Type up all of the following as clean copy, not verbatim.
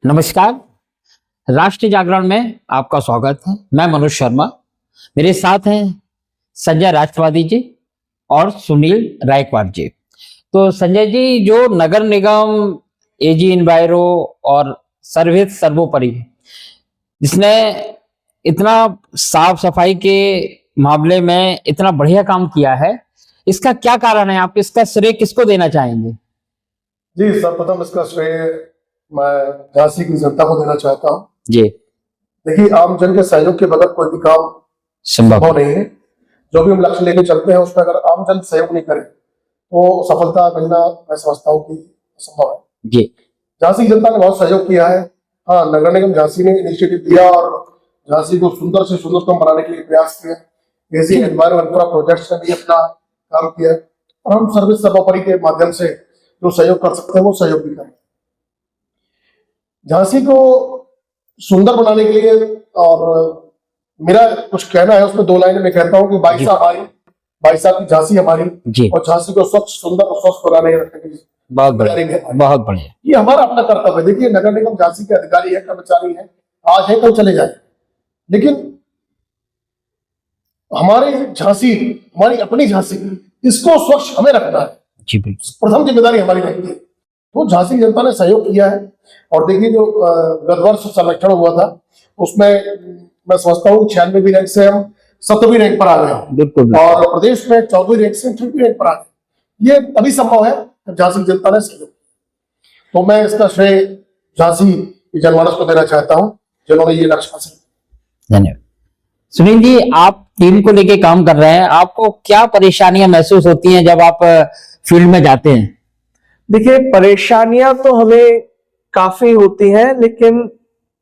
नमस्कार। राष्ट्रीय जागरण में आपका स्वागत है। मैं मनोज शर्मा, मेरे साथ हैं संजय राष्ट्रवादी जी और सुनील रायकवाड़ जी। तो संजय जी, जो नगर निगम, एजी इन्वायरो और सर्विस सर्वोपरि, जिसने इतना साफ सफाई के मामले में इतना बढ़िया काम किया है, इसका क्या कारण है? आप इसका श्रेय किसको देना चाहेंगे? जी, सर्वप्रथम इसका श्रेय मैं झांसी की जनता को देना चाहता हूँ। जी, देखिए, आम जन के सहयोग के बगैर कोई भी काम संभव नहीं है। जो भी हम लक्ष्य लेके चलते हैं उसमें अगर आम जन सहयोग नहीं करे तो सफलता मिलना, मैं समझता हूँ कि असंभव है। जी, झांसी की जनता ने बहुत सहयोग किया है। हाँ, नगर निगम झांसी ने इनिशिएटिव दिया और झांसी को सुंदर से सुंदरतम बनाने के लिए प्रयास किया। एसी एनवायरमेंट प्रोजेक्ट्स ने भी अपना काम किया और हम सर्विस सर्वोपरि के माध्यम से जो सहयोग कर सकते हैं वो सहयोग भी करें। झांसी को सुंदर बनाने के लिए और मेरा कुछ कहना है, उसमें दो लाइनें मैं कहता हूँ कि बाईसा हमारी, बाईसा की झांसी हमारी, और झांसी को स्वच्छ, सुंदर और स्वस्थ बनाने रखने की बहुत बढ़िया, बहुत बढ़िया। ये हमारा अपना कर्तव्य है। देखिए, नगर निगम झांसी के अधिकारी है, कर्मचारी है, आज है कल चले जाए, लेकिन हमारे झांसी, हमारी अपनी झांसी, इसको स्वच्छ हमें रखना है। जी बिल्कुल, प्रथम जिम्मेदारी हमारी रहती है। तो झांसी की जनता ने सहयोग किया है। और देखिए, जो गत वर्ष सर्वेक्षण हुआ था उसमें मैं समझता हूँ 96वीं रैंक से हम 7वीं रैंक पर आ गए। बिल्कुल। और प्रदेश में 14वीं रैंक से 6वीं रैंक पर आ गए। ये तभी संभव है जब झांसी की जनता ने सहयोग। तो मैं इसका श्रेय झांसी की जनमानस को देना चाहता हूँ जिन्होंने ये लक्ष्य हासिल किया। धन्यवाद। सुनील जी, आप टीम को लेके काम कर रहे हैं, आपको क्या परेशानियां महसूस होती हैं जब आप फील्ड में जाते हैं? देखिए, परेशानियां तो हमें काफी होती हैं, लेकिन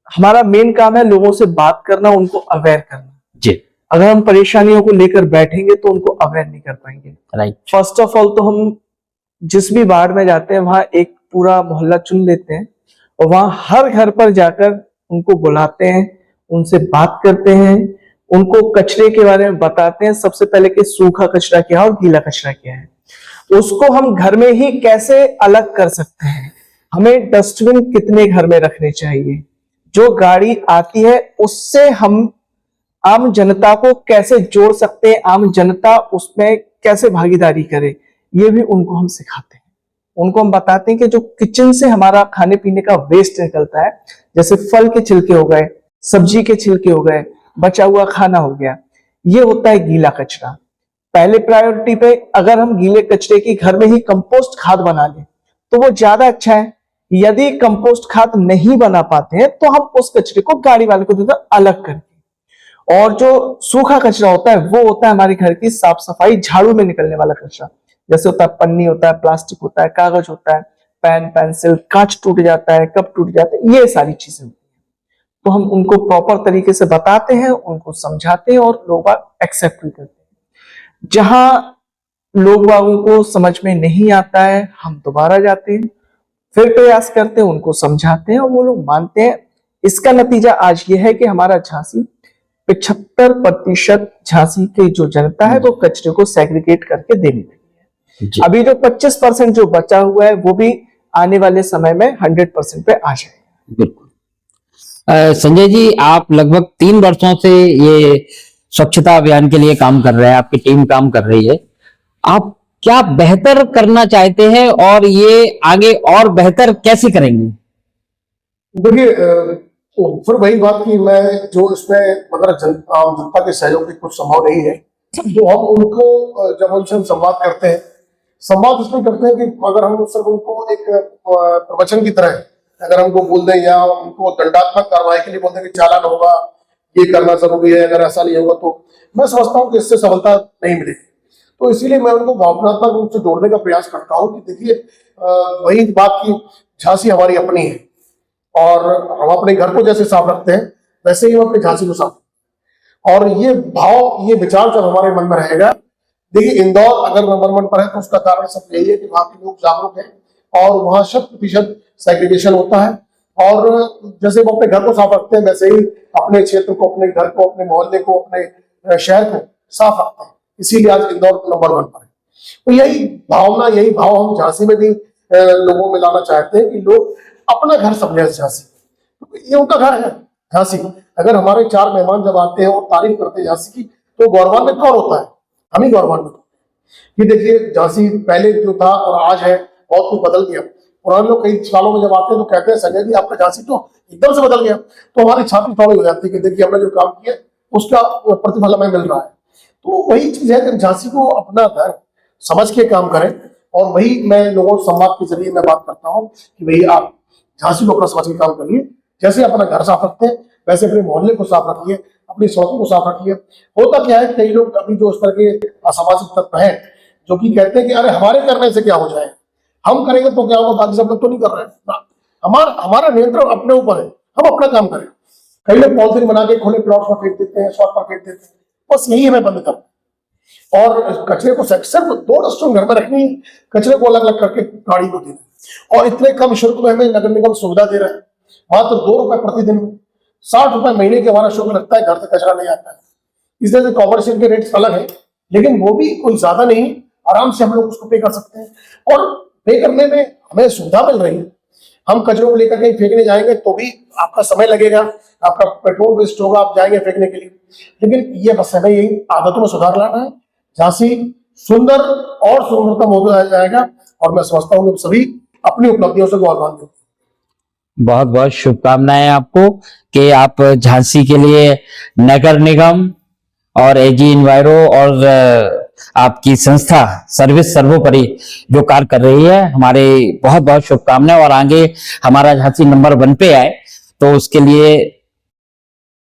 हमारा मेन काम है लोगों से बात करना, उनको अवेयर करना। जी, अगर हम परेशानियों को लेकर बैठेंगे तो उनको अवेयर नहीं कर पाएंगे। राइट। फर्स्ट ऑफ ऑल तो हम जिस भी वार्ड में जाते हैं वहां एक पूरा मोहल्ला चुन लेते हैं और वहां हर घर पर जाकर उनको बुलाते हैं, उनसे बात करते हैं, उनको कचरे के बारे में बताते हैं। सबसे पहले कि सूखा कचरा क्या है और गीला कचरा क्या है, उसको हम घर में ही कैसे अलग कर सकते हैं, हमें डस्टबिन कितने घर में रखने चाहिए, जो गाड़ी आती है उससे हम आम जनता को कैसे जोड़ सकते हैं, आम जनता उसमें कैसे भागीदारी करे, ये भी उनको हम सिखाते हैं। उनको हम बताते हैं कि जो किचन से हमारा खाने पीने का वेस्ट निकलता है, जैसे फल के छिलके हो गए, सब्जी के छिलके हो गए, बचा हुआ खाना हो गया, ये होता है गीला कचरा। पहले प्रायोरिटी पे अगर हम गीले कचरे की घर में ही कंपोस्ट खाद बना लें तो वो ज्यादा अच्छा है। यदि कंपोस्ट खाद नहीं बना पाते हैं तो हम उस कचरे को गाड़ी वाले को देते अलग करके। और जो सूखा कचरा होता है वो होता है हमारे घर की साफ सफाई, झाड़ू में निकलने वाला कचरा, जैसे होता है पन्नी, होता है प्लास्टिक, होता है कागज, होता है पेन, पेंसिल, कांच टूट जाता है, कप टूट जाता है, ये सारी चीजें होती हैं। तो हम उनको प्रॉपर तरीके से बताते हैं, उनको समझाते हैं और लोग एक्सेप्ट भी करते हैं। जहां लोग बागों को समझ में नहीं आता है, हम दोबारा जाते हैं, फिर प्रयास करते हैं, उनको समझाते हैं और वो लोग मानते हैं। इसका नतीजा आज ये है कि हमारा झांसी 75% झांसी की जो जनता है वो कचरे को सेग्रीगेट करके देने लगी है। अभी जो 25% जो बचा हुआ है वो भी आने वाले समय में 100% पे आ जाएगा। बिल्कुल। संजय जी, आप लगभग 3 वर्षों से ये स्वच्छता अभियान के लिए काम कर रहे हैं, आपकी टीम काम कर रही है। आप क्या बेहतर करना चाहते हैं और ये आगे और बेहतर कैसे करेंगे? देखिए, फिर वही बात की मैं जो इसमें अगर जनता के सहयोग की कुछ संभव नहीं है तो हम उनको जब उनसे हम संवाद करते हैं, संवाद इसमें करते हैं कि अगर हम सिर्फ उनको एक प्रवचन की तरह अगर हमको बोल दें या उनको दंडात्मक कार्रवाई के लिए बोल दें कि चालान होगा, ये करना जरूरी है, अगर ऐसा नहीं होगा तो मैं समझता हूँ कि इससे सफलता नहीं मिलेगी। तो इसीलिए मैं उनको भावनात्मक रूप से जोड़ने का प्रयास करता हूँ कि देखिए, वही बात की झांसी हमारी अपनी है और हम अपने घर को जैसे साफ रखते हैं वैसे ही हम अपनी झांसी को साफ, और ये भाव, ये विचार जब हमारे मन में रहेगा। देखिए, इंदौर अगर नंबर 1 पर है तो उसका कारण सब यही है कि वहां के लोग जागरूक हैं और वहां 100% सेग्रीगेशन होता है। और जैसे वो अपने घर को साफ रखते हैं वैसे ही अपने क्षेत्र को, अपने घर को, अपने मोहल्ले को, अपने शहर को साफ रखते हैं। इसीलिए आज इंदौर नंबर 1 पर है। तो यही भावना, यही भाव हम झांसी में भी लोगों में लाना चाहते हैं कि लोग अपना घर समझे झांसी। ये उनका घर है झांसी। अगर हमारे 4 मेहमान जब आते हैं और तारीफ करते हैं झांसी की, तो गौरवान्वित कौन होता है? हम ही गौरवान्वित होते हैं। ये देखिए झांसी पहले जो था और आज है, बहुत कुछ बदल गया। पुराने लोग कई सालों में जब आते हैं तो कहते हैं संजय जी आपका झांसी तो एकदम से बदल गया। तो हमारी छाती थोड़ी हो जाती है कि देखिए हमने जो काम किया उसका प्रतिफल हमें मिल रहा है। तो वही चीज है कि झांसी को अपना घर समझ के काम करें, और वही मैं लोगों से संवाद के जरिए मैं बात करता हूँ कि भाई आप झांसी को अपना समझ के काम करिए। जैसे अपना घर साफ रखते हैं वैसे अपने मोहल्ले को साफ रखिए, अपनी सड़कों को साफ रखिए। होता क्या है, कई लोग अभी जो इस तरह के असामाजिक तत्व हैं जो कि कहते हैं कि अरे हमारे करने से क्या हो जाए, हम करेंगे तो क्या होगा, बाकी सब लोग तो नहीं कर रहे हैं ना। हमारा नियंत्रण अपने ऊपर है, हम अपना काम करें। कई लोग पॉलिथीन बना के खुले प्लॉट पर फेंक देते हैं, शॉप पर फेंक देते हैं, बस यही हमें बंद करना। और कचरे को सिर्फ 2 डस्टबिन घर में रखनी, कचरे को अलग अलग करके गाड़ी को देना। और इतने कम शुल्क में हमें नगर निगम सुविधा दे रहा है, मात्र 2 रुपए प्रतिदिन में, 60 रुपए महीने के हमारा शुल्क लगता है, घर से कचरा नहीं आता है। इसलिए से कॉमर्शियल के रेट्स अलग है, लेकिन वो भी कोई ज्यादा नहीं, आराम से हम लोग उसको पे कर सकते हैं। और पे करने में हमें सुविधा मिल रही है। हम कचरों को लेकर कहीं फेंकने जाएंगे तो भी आपका समय लगेगा, आपका पेट्रोल वेस्ट होगा, आप जाएंगे फेंकने के लिए। लेकिन ये बस हमें यही आदतों में सुधार लाना है। झांसी सुंदर और सुंदरतम होता जाएगा, और मैं समझता हूँ कि सभी अपनी उपलब्धियों से गौरवान्वित हैं। बहुत बहुत शुभकामनाएं आपको कि आप झांसी के लिए नगर निगम और एजी इन्वायरो और आपकी संस्था सर्विस सर्वोपरि जो कार्य कर रही है, हमारे बहुत बहुत शुभकामनाएं। और आगे हमारा झांसी नंबर 1 पे आए तो उसके लिए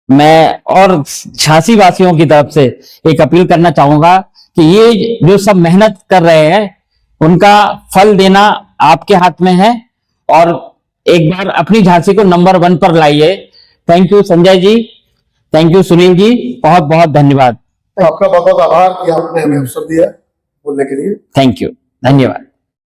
मैं और झांसी वासियों की तरफ से एक अपील करना चाहूंगा कि ये जो सब मेहनत कर रहे हैं उनका फल देना आपके हाथ में है, और एक बार अपनी झांसी को नंबर 1 पर लाइए। Thank you Sanjay ji, thank you Sunil ji, बहुत बहुत धन्यवाद। आपका बहुत बहुत आभार कि आपने हमें अवसर दिया बोलने के लिए। थैंक यू, धन्यवाद।